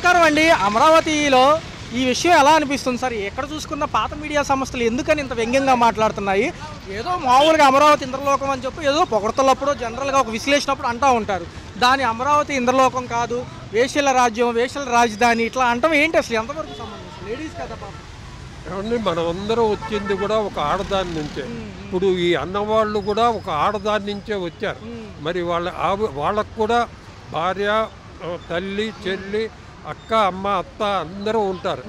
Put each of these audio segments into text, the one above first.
నమస్కారం అండి. అమరావతిలో ఈ విషయం ఎలా అనిపిస్తుంది సార్? ఎక్కడ చూసుకున్న పాత మీడియా సంస్థలు ఎందుకని ఇంత వ్యంగ్యంగా మాట్లాడుతున్నాయి? ఏదో మామూలుగా అమరావతి ఇంద్రలోకం అని చెప్పి ఏదో పొగడతలప్పుడు జనరల్గా ఒక విశ్లేషణప్పుడు అంటూ ఉంటారు. దాని అమరావతి ఇంద్రలోకం కాదు, వేశ్యల రాజ్యం, వేశ్యల రాజధాని ఇట్లా అంటాం ఏంటి? అసలు ఎంతవరకు సంబంధించి లేడీస్ కదా పాపం. ఏమండి, మనమందరం వచ్చింది కూడా ఒక ఆడదాని నుంచే. ఇప్పుడు ఈ అన్నవాళ్ళు కూడా ఒక ఆడదాని నుంచే వచ్చారు. మరి వాళ్ళకు కూడా భార్య, తల్లి, చెల్లి, అక్క, అమ్మ, అత్త అందరూ ఉంటారు.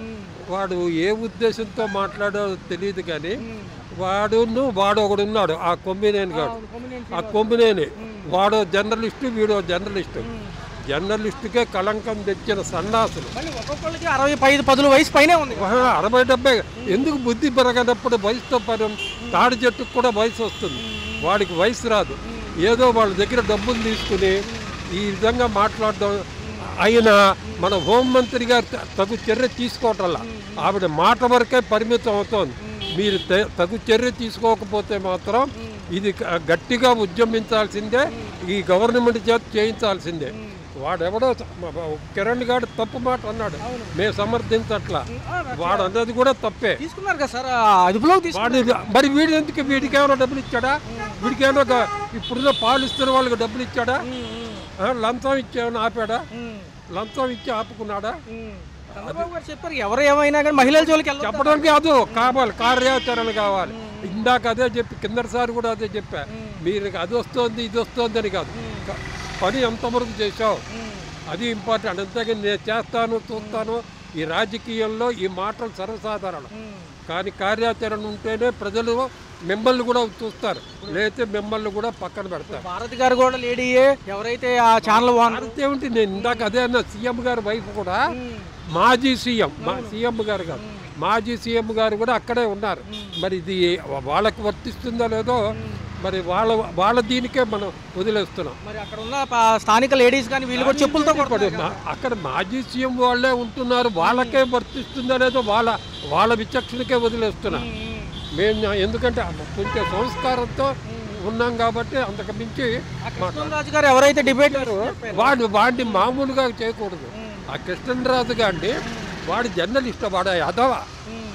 వాడు ఏ ఉద్దేశంతో మాట్లాడాడో తెలియదు కానీ వాడు ఒకడున్నాడు, ఆ కొమ్మినేని గాడు. ఆ కొమ్మినేని వాడు జర్నలిస్టు, వీడో జర్నలిస్టు. జర్నలిస్టుకే కళంకం తెచ్చిన సన్నాసులు. ఒక్కొక్కరికి 65 వయసు పైనే ఉంది. 60-70 ఎందుకు? బుద్ధి పెరగనప్పుడు వయసుతో పని. తాడి చెట్టుకు కూడా వయసు వస్తుంది, వాడికి వయసు రాదు. ఏదో వాళ్ళ దగ్గర డబ్బులు తీసుకుని ఈ విధంగా మాట్లాడడం. అయినా మన హోంమంత్రి గారు తగు చర్య తీసుకోవటంలా, ఆవిడ మాట వరకే పరిమితం అవుతోంది. మీరు తగు చర్య తీసుకోకపోతే మాత్రం ఇది గట్టిగా ఉద్యమించాల్సిందే, ఈ గవర్నమెంట్ చేత చేయించాల్సిందే. వాడెవడో కిరణ్ గారు తప్పు మాట అన్నాడు, మేము సమర్థించట్లా. వాడు అన్నది కూడా తప్పే. మరి వీడికి ఏమైనా డబ్బులు ఇచ్చాడా? వీడికి ఏమైనా ఇప్పుడున్న పాలిస్తున్న వాళ్ళకి డబ్బులు ఇచ్చాడా? లంచం ఇచ్చేమైనా ఆపాడా? లంచం ఇచ్చి ఆపుకున్నాడా? చెప్పారు ఎవరు ఏమైనా కానీ మహిళల జోలికి చెప్పడానికి అది కావాలి, కార్యాచరణ కావాలి. ఇందాక అదే చెప్పి కిందసారి కూడా అదే చెప్పా, మీరు అది వస్తుంది ఇది వస్తుంది అని కాదు, పని ఎంతవరకు చేశావు అది ఇంపార్టెంట్. అంతేగాని నేను చేస్తాను చూస్తాను, ఈ రాజకీయంలో ఈ మాటలు సర్వసాధారణం. కానీ కార్యాచరణ ఉంటేనే ప్రజలు మిమ్మల్ని కూడా చూస్తారు, లేకపోతే మిమ్మల్ని కూడా పక్కన పెడతారు. భారతి గారు కూడా లేడీయే, ఎవరైతే ఆ ఛానల్ అంతేమిటి. నేను ఇందాక అదే అన్న, సీఎం గారి వైఫ్ కూడా మాజీ సీఎం, సీఎం గారు కాదు, మాజీ సీఎం గారు కూడా అక్కడే ఉన్నారు. మరి ఇది వాళ్ళకి వర్తిస్తుందో లేదో, మరి వాళ్ళ దీనికే మనం వదిలేస్తున్నాం. మరి అక్కడ ఉన్న స్థానిక లేడీస్ కానీ వీళ్ళు కూడా చెప్పులతో అక్కడ మాజీ సీఎం వాళ్ళే ఉంటున్నారు, వాళ్ళకే వర్తిస్తుందో లేదో వాళ్ళ విచక్షణకే వదిలేస్తున్నాం మేము. ఎందుకంటే కొంచెం సంస్కారంతో ఉన్నాం కాబట్టి అంతకు మించి. కృష్ణరాజు గారు ఎవరైతే డిబేట్ వాడిని మామూలుగా చేయకూడదు. ఆ కృష్ణరాజు గారిని వాడి జర్నలిస్ట్, వాడు యాదవ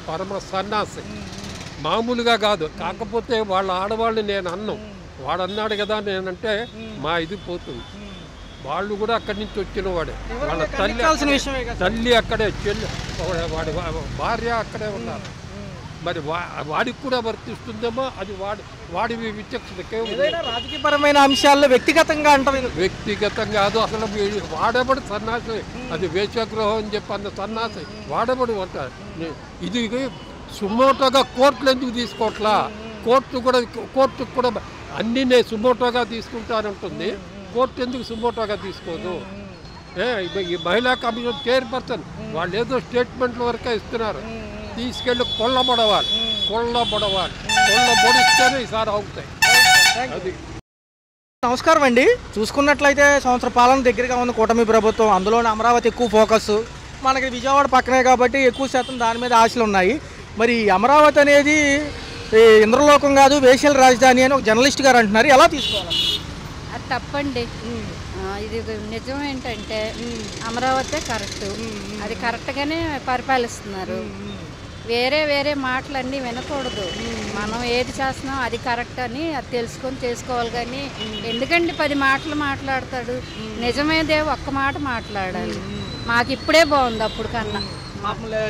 పరమ సన్నాసి, మామూలుగా కాదు. కాకపోతే వాళ్ళ ఆడవాళ్ళు నేను అన్నం, వాడు అన్నాడు కదా నేనంటే మా ఇది పోతుంది. వాళ్ళు కూడా అక్కడి నుంచి వచ్చిన వాడే, వాళ్ళ తల్లి అక్కడే, చెల్లి, వాడి భార్య అక్కడే ఉన్నారు. మరి వాడికి కూడా వర్తిస్తుందేమో, అది వాడి విచక్షణకే. రాజకీయపరమైన అంశాల్లో వ్యక్తిగతంగా అంటారు. వ్యక్తిగతంగా కాదు అసలు. వాడబడి సన్నాసి, అది వేశ్యాగృహం అని చెప్పి అన్న సన్నాసి వాడబడి ఉంటారు. ఇది సుమోటోగా కోర్టులు ఎందుకు తీసుకోవట్లా? కోర్టుకు కూడా అన్నీ నేను సుమోటోగా తీసుకుంటానంటుంది. కోర్టు ఎందుకు సుమోటోగా తీసుకోదు? ఈ మహిళా కమిషన్ చైర్పర్సన్ వాళ్ళు ఏదో స్టేట్మెంట్ల వరకే ఇస్తున్నారు. తీసుకెళ్ళి కొల్లబడవాలి, కొల్లబొడిస్తేనే ఈసారి అవుతాయి. అది. నమస్కారం అండి. చూసుకున్నట్లయితే సంవత్సర పాలన దగ్గరగా ఉంది కూటమి ప్రభుత్వం. అందులోనే అమరావతి ఎక్కువ ఫోకస్. మనకి విజయవాడ పక్కనే కాబట్టి ఎక్కువ శాతం దాని మీద ఆశలు ఉన్నాయి. మరి అమరావతి అనేది ఇంద్రలోకం కాదు, వేశ్యల రాజధాని అని ఒక జర్నలిస్ట్ గారు అంటున్నారు. ఎలా తీసుకోవాలి? అది తప్పండి. ఇది నిజం ఏంటంటే అమరావతి కరెక్ట్, అది కరెక్ట్గానే పరిపాలిస్తున్నారు. వేరే మాటలన్నీ వినకూడదు. మనం ఏది చేస్తున్నాం అది కరెక్ట్ అని అది తెలుసుకొని చేసుకోవాలి. కానీ ఎందుకంటే 10 మాటలు మాట్లాడతాడు, నిజమేదే ఒక్క మాట మాట్లాడాలి. మాకు ఇప్పుడే బాగుంది, అప్పుడు కన్నా.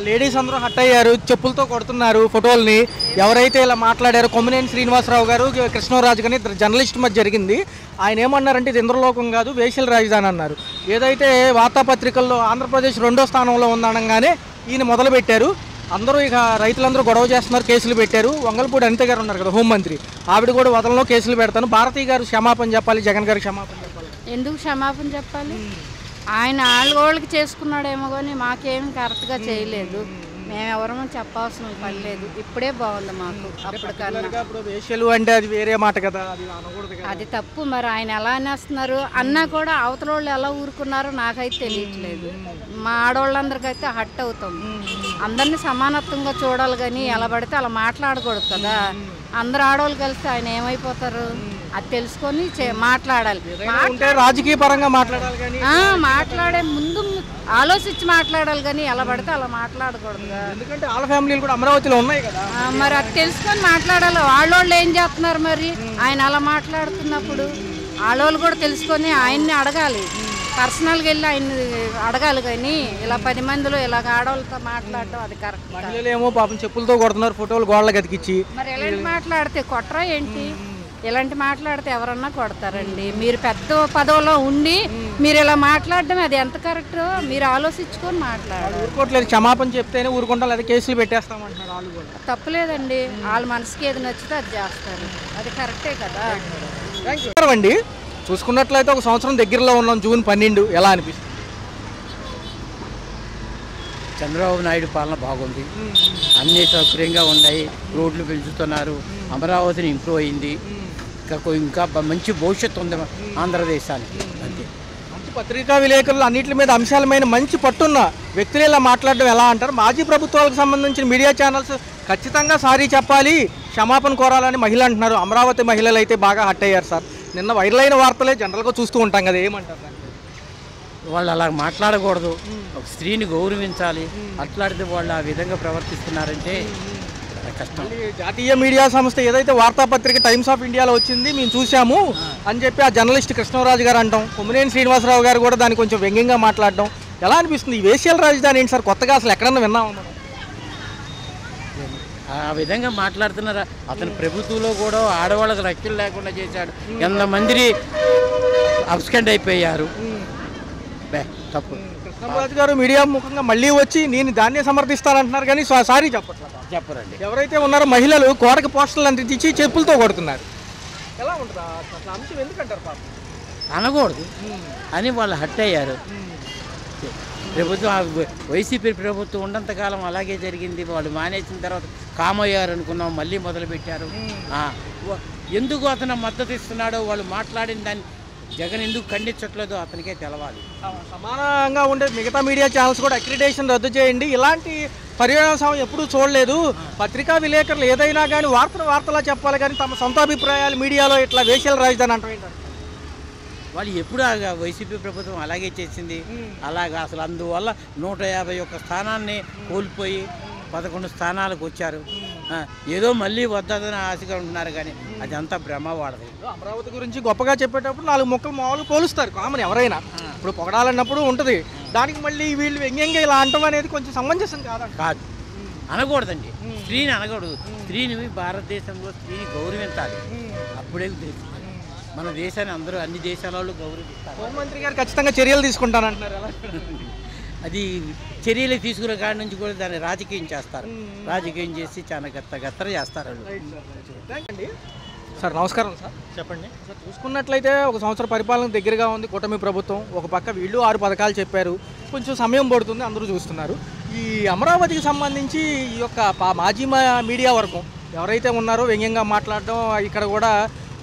లేడీస్ అందరూ హట్ అయ్యారు, చెప్పులతో కొడుతున్నారు ఫోటోల్ని. ఎవరైతే ఇలా మాట్లాడారో కొమ్మినేని శ్రీనివాసరావు గారు, కృష్ణరాజు గారి జర్నలిస్ట్ మధ్య జరిగింది. ఆయన ఏమన్నారంటే ఇది ఇంద్రలోకం కాదు, వేశ్యల రాజధాని అన్నారు. ఏదైతే వార్తాపత్రికల్లో ఆంధ్రప్రదేశ్ 2వ స్థానంలో ఉందనగానే ఈయన మొదలుపెట్టారు. అందరూ ఇక రైతులందరూ గొడవ చేస్తున్నారు, కేసులు పెట్టారు. వంగలపూడి అనిత గారు ఉన్నారు కదా హోంమంత్రి, ఆవిడ కూడా వదలలో కేసులు పెడతాను. భారతీ గారు క్షమాపణ చెప్పాలి, జగన్ గారికి క్షమాపణ చెప్పాలి. ఎందుకు క్షమాపణ చెప్పాలి? ఆయన వాళ్ళకి చేసుకున్నాడేమో కానీ మాకేం కరెక్ట్గా చేయలేదు. మేము ఎవరమో చెప్పాల్సిన పని లేదు. ఇప్పుడే బాగుంది మాకు. అప్పుడు వేశ్యలు అంటే అది వేరే మాట కదా, అది తప్పు. మరి ఆయన ఎలా అనేస్తున్నారు అన్నా కూడా అవతల వాళ్ళు ఎలా ఊరుకున్నారో నాకైతే తెలియట్లేదు. మా ఆడవాళ్ళందరికైతే హట్ అవుతాం. అందరినీ సమానత్వంగా చూడాలి కానీ ఎలా పడితే అలా మాట్లాడకూడదు కదా. అందరు ఆడవాళ్ళు కలిస్తే ఆయన ఏమైపోతారు? అది తెలుసుకొని మాట్లాడాలి. అంటే రాజకీయ పరంగా మాట్లాడాలి కానీ మాట్లాడే ముందు ఆలోచించి మాట్లాడాలి కానీ ఎలా పడితే అలా మాట్లాడకూడదు. ఎందుకంటే వాళ్ళ ఫ్యామిలీలు కూడా అమరావతిలో ఉన్నాయి కదా. మరి అది తెలుసుకొని మాట్లాడాలి. వాళ్ళోళ్ళు ఏం చేస్తున్నారు మరి ఆయన అలా మాట్లాడుతున్నప్పుడు వాళ్ళోళ్ళు కూడా తెలుసుకొని ఆయన్ని అడగాలి. పర్సనల్గా వెళ్ళి ఆయన్ని అడగాలి కానీ ఇలా 10 మందిలో ఇలాగ ఆడవాళ్ళతో మాట్లాడడం అది కరెక్ట్. మహిళలు ఏమో పాపం చెప్పులతో కొడుతున్నారు, ఫోటోలు గోడలకు అతికిచ్చి. మరి ఎలాంటి మాట్లాడితే కొట్టరా ఏంటి? ఇలాంటి మాట్లాడితే ఎవరన్నా కొడతారండి. మీరు పెద్ద పదవిలో ఉండి మీరు ఇలా మాట్లాడడం అది ఎంత కరెక్ట్ మీరు ఆలోచించుకొని మాట్లాడాలి. ఊరుకోవట్లేదు, క్షమాపణ చెప్తేనే ఊరుకుంటాం, లేదా కేసులు పెట్టేస్తామంటున్నారు వాళ్ళు కూడా. తప్పులేదండి, వాళ్ళ మనసుకి ఏది నచ్చితే అది చేస్తారు, అది కరెక్టే కదా. అండి చూసుకున్నట్లయితే ఒక సంవత్సరం దగ్గరలో ఉన్నాం, జూన్ 12. ఎలా అనిపిస్తుంది? చంద్రబాబు నాయుడు పాలన బాగుంది, అన్ని సౌకర్యంగా ఉన్నాయి, రోడ్లు పెంచుతున్నారు, అమరావతిని ఇంప్రూవ్ అయింది, ఇంకా మంచి భవిష్యత్తు ఉంది ఆంధ్రదేశానికి. అంతే. మంచి పత్రికా విలేకరులు అన్నింటి మీద అంశాల మీద మంచి పట్టున్న వ్యక్తులు ఇలా మాట్లాడడం ఎలా అంటారు? మాజీ ప్రభుత్వాలకు సంబంధించిన మీడియా ఛానల్స్ ఖచ్చితంగా సారీ చెప్పాలి, క్షమాపణ కోరాలని మహిళలు అంటున్నారు. అమరావతి మహిళలు అయితే బాగా హట్ అయ్యారు సార్. నిన్న వైరల్ అయిన వార్తలే జనరల్గా చూస్తూ ఉంటాం కదా, ఏమంటారు? వాళ్ళు అలా మాట్లాడకూడదు, ఒక స్త్రీని గౌరవించాలి. అట్లాడితే వాళ్ళు ఆ విధంగా ప్రవర్తిస్తున్నారంటే కష్టం. జాతీయ మీడియా సంస్థ ఏదైతే వార్తాపత్రిక టైమ్స్ ఆఫ్ ఇండియాలో వచ్చింది మేము చూసాము అని చెప్పి ఆ జర్నలిస్ట్ కృష్ణరాజు గారు అంటాం, కొమ్మినేని శ్రీనివాసరావు గారు కూడా దాన్ని కొంచెం వ్యంగ్యంగా మాట్లాడడం ఎలా అనిపిస్తుంది? ఈ వేశ్యల రాజధాని ఏంటి సార్, కొత్తగా అసలు ఎక్కడన్నా విన్నామా మనం? ఆ విధంగా మాట్లాడుతున్నారా? అతని ప్రభుత్వంలో కూడా ఆడవాళ్ళకి రక్షణ లేకుండా చేశాడు, ఎంతమంది అబ్స్కెండ్ అయిపోయారు. తప్పు. కృష్ణరాజు గారు మీడియా ముఖంగా మళ్ళీ వచ్చి నేను దాన్నే సమర్థిస్తానంటున్నారు కానీ సారీ చెప్పరండి. ఎవరైతే ఉన్నారో మహిళలు గోడకి పోస్టర్లు అంటించి చెప్పులతో కొడుతున్నారు, ఎలా ఉంటుంది అసలు అంశం? ఎందుకంటారు పాపం అనకూడదు అని వాళ్ళు హట్ అయ్యారు. ప్రభుత్వం వైసీపీ ప్రభుత్వం ఉన్నంతకాలం అలాగే జరిగింది. వాళ్ళు మానేసిన తర్వాత కామయ్యారు అనుకున్నాం, మళ్ళీ మొదలుపెట్టారు. ఎందుకు అతను మద్దతు ఇస్తున్నాడో వాళ్ళు మాట్లాడిన దాన్ని జగన్ ఎందుకు ఖండించట్లేదో అతనికే తెలవాలి. సమానంగా ఉండే మిగతా మీడియా ఛానల్స్ కూడా అక్రిడిటేషన్ రద్దు చేయండి, ఇలాంటి పర్యవసానం ఎప్పుడూ చూడలేదు. పత్రికా విలేకరులు ఏదైనా కానీ వార్తలా చెప్పాలి కానీ తమ సొంత అభిప్రాయాలు మీడియాలో ఇట్లా వేశ్యల రాజధాని అంటారు. వాళ్ళు ఎప్పుడు వైసీపీ ప్రభుత్వం అలాగే చేసింది. అలాగా అసలు అందువల్ల 151 స్థానాన్ని కోల్పోయి 11 స్థానాలకు వచ్చారు. ఏదో మళ్ళీ వద్దని ఆశగా ఉంటున్నారు కానీ అది అంతా భ్రమ వాడదు. అమరావతి గురించి గొప్పగా చెప్పేటప్పుడు 4 ముక్కలు మామూలు పోలుస్తారు కామన్ ఎవరైనా. ఇప్పుడు పొగడాలన్నప్పుడు ఉంటుంది, దానికి మళ్ళీ వీళ్ళు వ్యంగ్యంగా ఇలా అంటాం అనేది కొంచెం సమంజసం కాదు. అనకూడదండి, స్త్రీని అనకూడదు. స్త్రీని భారతదేశంలో స్త్రీని గౌరవించాలి, అప్పుడే మన దేశాన్ని అందరూ అన్ని దేశాల వాళ్ళు గౌరవిస్తారు. హోంమంత్రి గారు ఖచ్చితంగా చర్యలు తీసుకుంటానంటున్నారు. అది చర్యలు తీసుకునే కాడి నుంచి కూడా దాన్ని రాజకీయం చేస్తారు, రాజకీయం చేసి చాలా గత్తర చేస్తారు. సార్ నమస్కారం సార్, చెప్పండి సార్. చూసుకున్నట్లయితే ఒక సంవత్సర పరిపాలన దగ్గరగా ఉంది కూటమి ప్రభుత్వం. ఒక పక్క వీళ్ళు 6 పథకాలు చెప్పారు, కొంచెం సమయం పడుతుంది, అందరూ చూస్తున్నారు. ఈ అమరావతికి సంబంధించి ఈ యొక్క మాజీ మీడియా వర్గం ఎవరైతే ఉన్నారో వ్యంగ్యంగా మాట్లాడడం, ఇక్కడ కూడా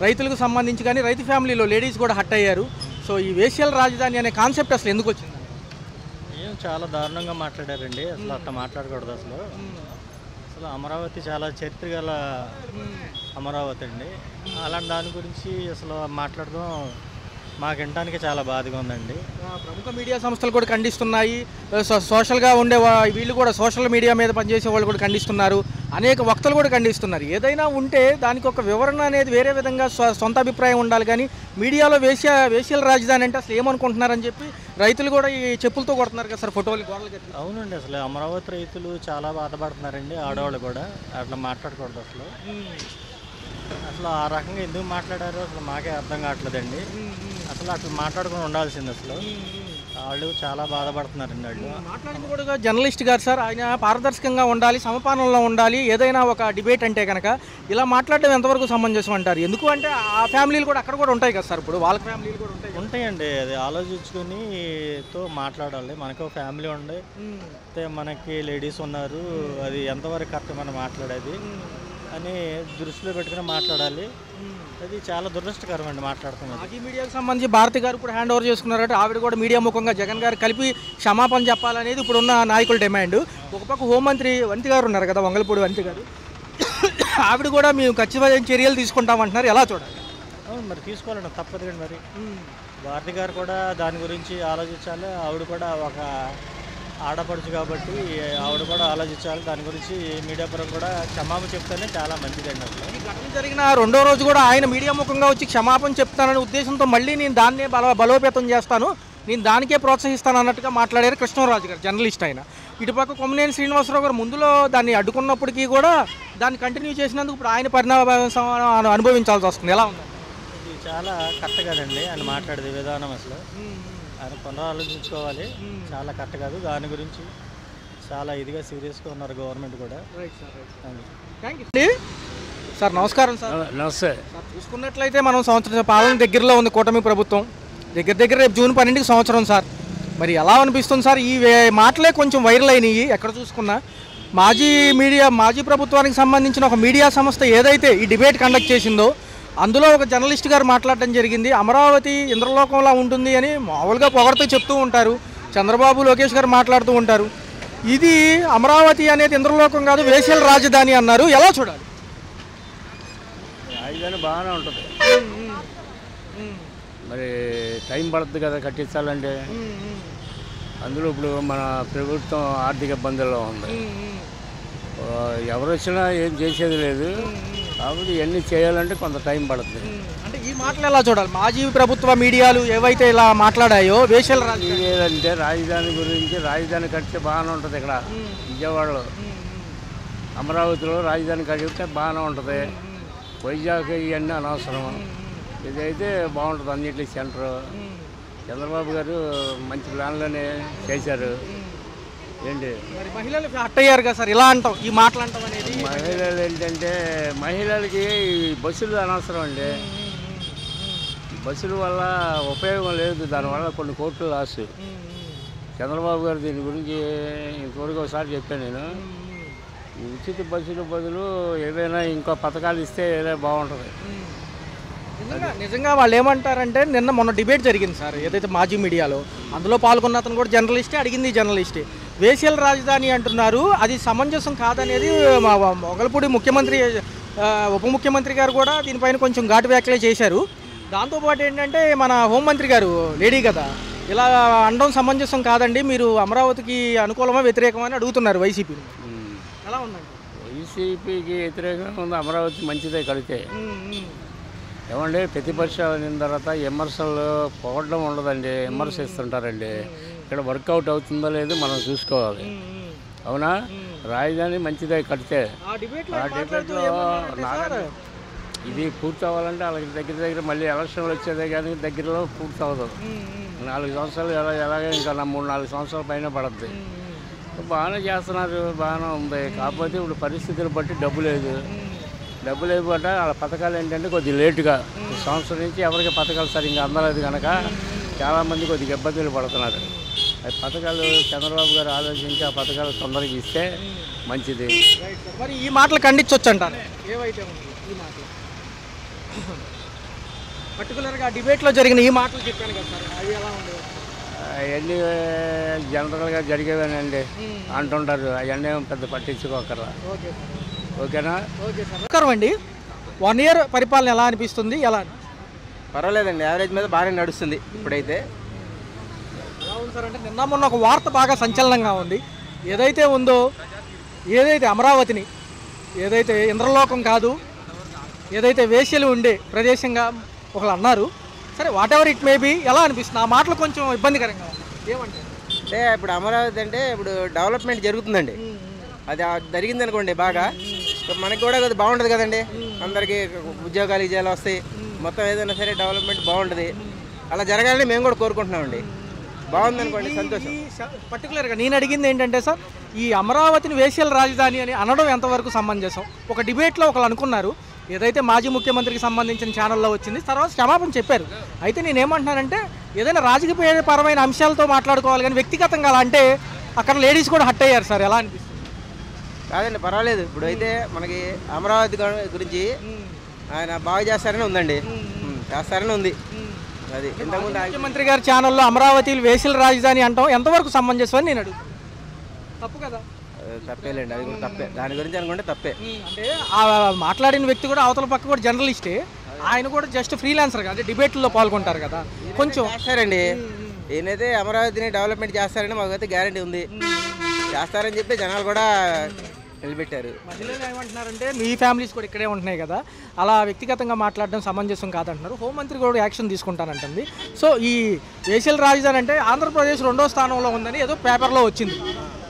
రైతులకు సంబంధించి కానీ రైతు ఫ్యామిలీలో లేడీస్ కూడా హట్ అయ్యారు. సో ఈ వేశ్యల రాజధాని అనే కాన్సెప్ట్ అసలు ఎందుకు వచ్చింది? చాలా దారుణంగా మాట్లాడారండి, అసలు అట్లా మాట్లాడకూడదు. అసలు అమరావతి చాలా చరిత్ర గల అమరావతి అండి. అలాంటి దాని గురించి అసలు మాట్లాడడం మాకు వినడానికి చాలా బాధగా ఉందండి. ప్రముఖ మీడియా సంస్థలు కూడా ఖండిస్తున్నాయి, సోషల్గా ఉండే వీళ్ళు కూడా సోషల్ మీడియా మీద పనిచేసే వాళ్ళు కూడా ఖండిస్తున్నారు, అనేక వక్తలు కూడా ఖండిస్తున్నారు. ఏదైనా ఉంటే దానికి ఒక వివరణ అనేది వేరే విధంగా సొంత అభిప్రాయం ఉండాలి కానీ మీడియాలో వేశ్యల రాజధాని అంటే అసలు ఏమనుకుంటున్నారని చెప్పి రైతులు కూడా ఈ చెప్పులతో కొడుతున్నారు కదా సార్, ఫోటోలు గోడలు. అవునండి, అసలు అమరావతి రైతులు చాలా బాధపడుతున్నారండి, ఆడవాళ్ళు కూడా. అట్లా మాట్లాడకూడదు అసలు ఆ రకంగా ఎందుకు మాట్లాడారో అసలు మాకే అర్థం కావట్లేదండి. అసలు అట్లా మాట్లాడుకుని ఉండాల్సింది. అసలు వాళ్ళు చాలా బాధపడుతున్నారండి. వాళ్ళు మాట్లాడింది కూడా జర్నలిస్ట్ గారు సార్, ఆయన పారదర్శకంగా ఉండాలి, సమపాలనలో ఉండాలి. ఏదైనా ఒక డిబేట్ అంటే కనుక ఇలా మాట్లాడడం ఎంతవరకు సమంజసం అంటారు? ఎందుకు అంటే ఆ ఫ్యామిలీలు కూడా అక్కడ కూడా ఉంటాయి కదా సార్, ఇప్పుడు వాళ్ళ ఫ్యామిలీలు కూడా ఉంటాయండి. అది ఆలోచించుకొని మాట్లాడాలి. మనకు ఫ్యామిలీ ఉండే, మనకి లేడీస్ ఉన్నారు, అది ఎంతవరకు కరెక్ట్ మనం మాట్లాడేది అని దృష్టిలో పెట్టుకుని మాట్లాడాలి. అది చాలా దురదృష్టకరం అండి మాట్లాడుతున్నారు. మాజీ మీడియాకు సంబంధించి భారతి గారు కూడా హ్యాండ్ ఓవర్ చేసుకున్నారంటే ఆవిడ కూడా మీడియా ముఖంగా జగన్ గారు కలిపి క్షమాపణ చెప్పాలనేది ఇప్పుడున్న నాయకుల డిమాండ్. ఒక పక్క హోంమంత్రి వంతి గారు ఉన్నారు కదా, వంగలపూడి వంతి గారు, ఆవిడ కూడా మేము ఖచ్చితమైన చర్యలు తీసుకుంటామంటున్నారు. ఎలా చూడాలి? మరి తీసుకోవాలండి, తప్పదు కానీ మరి. భారతి గారు కూడా దాని గురించి ఆలోచించాలి. ఆవిడ కూడా ఒక ఆడపడుచు కాబట్టి ఆవిడ కూడా ఆలోచించాలి. దాని గురించి మీడియా పరం కూడా క్షమాపణ చెప్తేనే చాలా మంచిదండి. అసలు ఈ ఘటన జరిగిన రెండో రోజు కూడా ఆయన మీడియా ముఖంగా వచ్చి క్షమాపణ చెప్తాననే ఉద్దేశంతో మళ్ళీ నేను దాన్నే బలోపేతం చేస్తాను, నేను దానికే ప్రోత్సహిస్తాను అన్నట్టుగా మాట్లాడారు కృష్ణరాజు గారు, జర్నలిస్ట్ ఆయన. ఇటుపక్క కొమ్మినేని శ్రీనివాసరావు గారు ముందులో దాన్ని అడ్డుకున్నప్పటికీ కూడా దాన్ని కంటిన్యూ చేసినందుకు ఇప్పుడు ఆయన పరిణామం అనుభవించాల్సి వస్తుంది. ఎలా ఉంది? ఇది చాలా కరెక్ట్ కాదండి ఆయన మాట్లాడేది విధానం. అసలు ఆయన పునరాలోచించుకోవాలి, చాలా కరెక్ట్ కాదు. దాని గురించి చాలా ఇదిగా సీరియస్గా ఉన్నారు గవర్నమెంట్ కూడా. Thank you sir. నమస్కారం సార్. నమస్తే. సార్ చూసుకున్నట్లయితే మనం సంవత్సరం పాలన దగ్గరలో ఉంది కూటమి ప్రభుత్వం, దగ్గర రేపు జూన్ 12కి సంవత్సరం సార్. మరి ఎలా అనిపిస్తుంది సార్? ఈ మాటలే కొంచెం వైరల్ అయినాయి ఎక్కడ చూసుకున్నా. మాజీ ప్రభుత్వానికి సంబంధించిన ఒక మీడియా సంస్థ ఏదైతే ఈ డిబేట్ కండక్ట్ చేసిందో అందులో ఒక జర్నలిస్ట్ గారు మాట్లాడటం జరిగింది. అమరావతి ఇంద్రలోకంలా ఉంటుంది అని మామూలుగా పొగడుతూ చెప్తూ ఉంటారు, చంద్రబాబు లోకేష్ గారు మాట్లాడుతూ ఉంటారు. ఇది అమరావతి అనేది ఇంద్రలోకం కాదు, వేశ్యల రాజధాని అన్నారు. ఎలా చూడాలి? రాజధాని బాగానే ఉంటుంది, మరి టైం పడుతుంది కదా కట్టించాలంటే. అందులో ఇప్పుడు మన ప్రభుత్వం ఆర్థిక ఇబ్బందుల్లో ఉంది, ఎవరు వచ్చినా ఏం చేసేది లేదు కాబట్టి ఇవన్నీ చేయాలంటే కొంత టైం పడుతుంది. అంటే ఈ మాటలు ఎలా చూడాలి? మాజీ ప్రభుత్వ మీడియాలు ఏవైతే ఇలా మాట్లాడాయో వేశ్యల రాజధాని ఏదంటే రాజధాని గురించి, రాజధాని కడితే బాగానే ఉంటుంది. ఇక్కడ విజయవాడలో అమరావతిలో రాజధాని కడిగితే బాగానే ఉంటుంది. వైజాగ్ ఇవన్నీ అనవసరం, ఇదైతే బాగుంటుంది అన్నింటి సెంటర్. చంద్రబాబు గారు మంచి ప్లాన్లోనే చేశారు. ఏంటి మరి మహిళలు హట్ అయ్యారు కదా సార్, ఇలా అంటాం ఈ మాటలు అంటాం అనేది. మహిళలు ఏంటంటే మహిళలకి బస్సులు అనవసరం అండి. బస్సుల వల్ల ఉపయోగం లేదు, దానివల్ల కొన్ని కోట్లు లాస్. చంద్రబాబు గారు దీని గురించి ఇంతవరకు ఒకసారి చెప్పాను నేను. ఉచిత బస్సుల బదులు ఏదైనా ఇంకో పథకాలు ఇస్తే ఏదైనా బాగుంటుంది. నిజంగా వాళ్ళు ఏమంటారంటే మొన్న డిబేట్ జరిగింది సార్ ఏదైతే మాజీ మీడియాలో, అందులో పాల్గొన్న అతను కూడా జర్నలిస్టే, అడిగింది జర్నలిస్టే. వేశ్యల రాజధాని అంటున్నారు, అది సమంజసం కాదనేది మొగల్పూడి ముఖ్యమంత్రి, ఉప ముఖ్యమంత్రి గారు కూడా దీనిపైన కొంచెం ఘాటు వ్యాఖ్యలు చేశారు. దాంతోపాటు ఏంటంటే మన హోంమంత్రి గారు లేడీ కదా, ఇలా అనడం సమంజసం కాదండి, మీరు అమరావతికి అనుకూలమా వ్యతిరేకమా అని అడుగుతున్నారు వైసీపీని. ఎలా ఉందండి? వైసీపీకి వ్యతిరేకంగా ఉంది, అమరావతి మంచిదే కడితే. ఏమండి ప్రతిపక్షాలు అయిన తర్వాత విమర్శలు పొగడం ఉండదండి, విమర్శిస్తుంటారండి. ఇక్కడ వర్కౌట్ అవుతుందో లేదో మనం చూసుకోవాలి. అవునా? రాజధాని మంచిదే కడితే. ఆ డిబేట్లో ఇది పూర్తి అవ్వాలంటే వాళ్ళకి దగ్గర మళ్ళీ ఎలక్షన్లు వచ్చేదే కానీ దగ్గరలో పూర్తి అవ్వదు. 4 సంవత్సరాలు ఎలాగే ఇంకా 3-4 సంవత్సరాల పైన పడుద్ది. బాగానే చేస్తున్నారు, బాగానే ఉంది. కాకపోతే ఇప్పుడు పరిస్థితులు బట్టి డబ్బు లేకపోతే వాళ్ళ పథకాలు ఏంటంటే కొద్దిగా లేటుగా, సంవత్సరం నుంచి ఎవరికి పథకాలు సరిగ్గా అందలేదు కనుక చాలామంది కొద్దిగా ఇబ్బందులు పడుతున్నారు. ఆ పథకాలు చంద్రబాబు గారు ఆలోచించి ఆ పథకాలు తొందరగా ఇస్తే మంచిది. మరి ఈ మాటలు ఖండించవచ్చు అంటారు ఏవైతే ఈ మాటలు పర్టికులర్గా డిబేట్లో జరిగిన ఈ మాటలు చెప్పాను కదా సార్, అవి ఎలా ఉండేవి? అవన్నీ జనరల్గా జరిగేవేనండి అంటుంటారు, అవన్నీ పెద్ద పట్టించుకోకర్లా. ఓకేనా? Okay sir. నమస్కారం అండి. 1 year పరిపాలన ఎలా అనిపిస్తుంది? ఎలా పర్వాలేదండి, యావరేజ్ మీద బాగానే నడుస్తుంది ఇప్పుడైతే. ఎలా ఉంది సార్ అంటే నిన్న మొన్న ఒక వార్త బాగా సంచలనంగా ఉంది. ఏదైతే ఉందో, ఏదైతే అమరావతిని ఏదైతే ఇంద్రలోకం కాదు, ఏదైతే వేశ్యలు ఉండే ప్రదేశంగా ఒకళ్ళు అన్నారు. సరే, whatever it may be, ఎలా అనిపిస్తుంది? ఆ మాటలు కొంచెం ఇబ్బందికరంగా ఏమంటే అంటే ఇప్పుడు అమరావతి అంటే ఇప్పుడు డెవలప్మెంట్ జరుగుతుందండి. అది జరిగింది అనుకోండి బాగా, మనకి కూడా కొద్దిగా బాగుంటుంది కదండి. అందరికీ ఉద్యోగాలు విజయాలు వస్తాయి, మొత్తం ఏదైనా సరే డెవలప్మెంట్ బాగుంటుంది. అలా జరగాలని మేము కూడా కోరుకుంటున్నామండి. బాగుంది అనుకోండి, సంతోషం. పర్టికులర్గా నేను అడిగింది ఏంటంటే సార్, ఈ అమరావతిని వేశ్యల రాజధాని అని అనడం ఎంతవరకు సమంజసం? ఒక డిబేట్లో ఒకళ్ళు అనుకున్నారు, ఏదైతే మాజీ ముఖ్యమంత్రికి సంబంధించిన ఛానల్లో వచ్చింది, తర్వాత క్షమాపణ చెప్పారు. అయితే నేనేమంటున్నానంటే ఏదైనా రాజకీయపరమైన అంశాలతో మాట్లాడుకోవాలి కానీ వ్యక్తిగతంగా అలా అంటే అక్కడ లేడీస్ కూడా హట్ అయ్యారు సార్, ఎలా అనిపిస్తుంది? కాదండి, పర్వాలేదు. ఇప్పుడు అయితే మనకి అమరావతి గురించి ఆయన బాగా చేస్తారని ఉందండి, చేస్తారని ఉంది. అది ఇంతకుముందు ముఖ్యమంత్రి గారి ఛానల్లో అమరావతి వేశ్యల రాజధాని అంటాం ఎంతవరకు సమంజసం అని నేను అడుగుతాను. తప్పు కదా? తప్పేలేండి, అది కూడా తప్పే. దాని గురించి అనుకుంటే తప్పే. అంటే ఆ మాట్లాడిన వ్యక్తి కూడా అవతల పక్క కూడా జర్నలిస్టే, ఆయన కూడా జస్ట్ ఫ్రీలాన్సర్ కదా, డిబేట్లో పాల్గొంటారు కదా, కొంచెం చేస్తారండి. ఈయనైతే అమరావతిని డెవలప్మెంట్ చేస్తారని మాకైతే గ్యారంటీ ఉంది. చేస్తారని చెప్పి జనాలు కూడా నిలబెట్టారు. మహిళలు ఏమంటున్నారంటే మీ ఫ్యామిలీస్ కూడా ఇక్కడే ఉంటున్నాయి కదా, అలా వ్యక్తిగతంగా మాట్లాడడం సమంజసం కాదంటున్నారు. హోంమంత్రి కూడా యాక్షన్ తీసుకుంటానంటుంది. సో ఈ వేసల్ రాజధాని అంటే ఆంధ్రప్రదేశ్ 2వ స్థానంలో ఉందని ఏదో పేపర్లో వచ్చింది,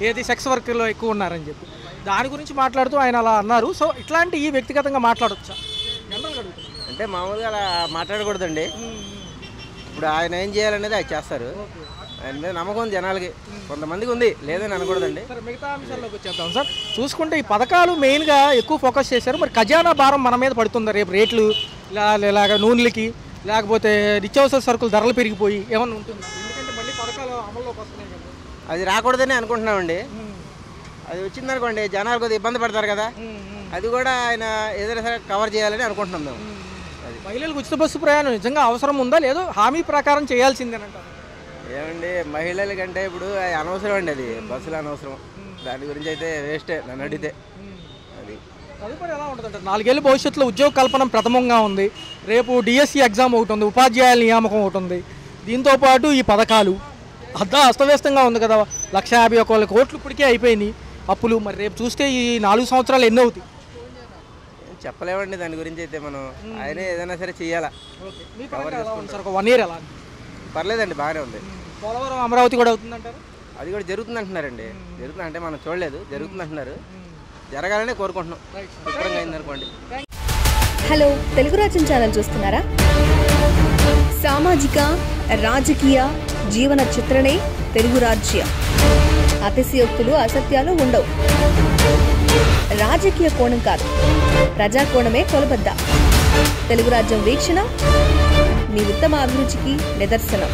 ఏది సెక్స్ వర్కర్లో ఎక్కువ ఉన్నారని చెప్పి. దాని గురించి మాట్లాడుతూ ఆయన అలా అన్నారు. సో ఇట్లాంటి ఈ వ్యక్తిగతంగా మాట్లాడొచ్చా? అంటే మామూలుగా అలా మాట్లాడకూడదండి. ఇప్పుడు ఆయన ఏం చేయాలనేది ఆయన చేస్తారు. ఆయన మీద నమ్మకం ఉంది జనాలకి, కొంతమందికి ఉంది, లేదని అనకూడదండి. సార్ మిగతా అంశాల్లోకి వచ్చేద్దాం సార్. చూసుకుంటే ఈ పథకాలు మెయిన్గా ఎక్కువ ఫోకస్ చేశారు. మరి ఖజానా భారం మన మీద పడుతుందా రేపు? రేట్లు ఇలాగ నూనెలకి, లేకపోతే నిత్యావసర సరుకులు ధరలు పెరిగిపోయి ఏమన్నా ఉంటుంది? ఎందుకంటే మళ్ళీ పథకాలు అమల్లోకి వస్తున్నాయి కదా. అది రాకూడదని అనుకుంటున్నామండి. అది వచ్చిందనుకోండి జనాలు కొద్దిగా ఇబ్బంది పడతారు కదా, అది కూడా ఆయన ఏదైనా సరే కవర్ చేయాలని అనుకుంటున్నాం మేము. అది మహిళలకు ఉచిత బస్సు ప్రయాణం నిజంగా అవసరం ఉందా, లేదో హామీ ప్రకారం చేయాల్సిందేనంటారు? ఏమండి మహిళల కంటే ఇప్పుడు అనవసరం అండి, అది బస్సులు అనవసరం. దాని గురించి అయితే వేస్టే నన్ను అడిగితే. అది తదుపరి ఎలా ఉంటుందంటే 4 ఏళ్ళ భవిష్యత్తులో ఉద్యోగ కల్పన ప్రథమంగా ఉంది. రేపు డిఎస్సి ఎగ్జామ్ ఒకటి ఉంది, ఉపాధ్యాయుల నియామకం ఒకటి ఉంది. దీంతోపాటు ఈ పథకాలు అస్తవ్యస్తంగా ఉంది కదా. 151 కోట్లు ఇప్పటికే అయిపోయినాయి అప్పులు. మరి రేపు చూస్తే ఈ 4 సంవత్సరాలు ఎన్ని అవుతాయి చెప్పలేమండి దాని గురించి అయితే. మనం ఆయనే ఏదైనా సరే చెయ్యాలా. సార్ ఒక 1 ఇయర్ ఎలా పర్లేదండి, బాగానే ఉంది. పోలవరం అమరావతి కూడా అవుతుందంటారు? అది కూడా జరుగుతుంది అంటున్నారండి. జరుగుతుంది అంటే మనం చూడలేదు, జరుగుతుంది అంటున్నారు. జరగాలనే కోరుకుంటున్నాం. శుభ్రంగా అయిందనుకోండి. హలో, తెలుగు రాజ్యం ఛానల్ చూస్తున్నారా? సామాజిక రాజకీయ జీవన చిత్రణే తెలుగు రాజ్యం. అతిశయోక్తులు అసత్యాలు ఉండవు. రాజకీయ కోణం కాదు, ప్రజా కోణమే కొలబద్ద. తెలుగు రాజ్యం వీక్షణ మీ ఉత్తమ అభిరుచికి నిదర్శనం.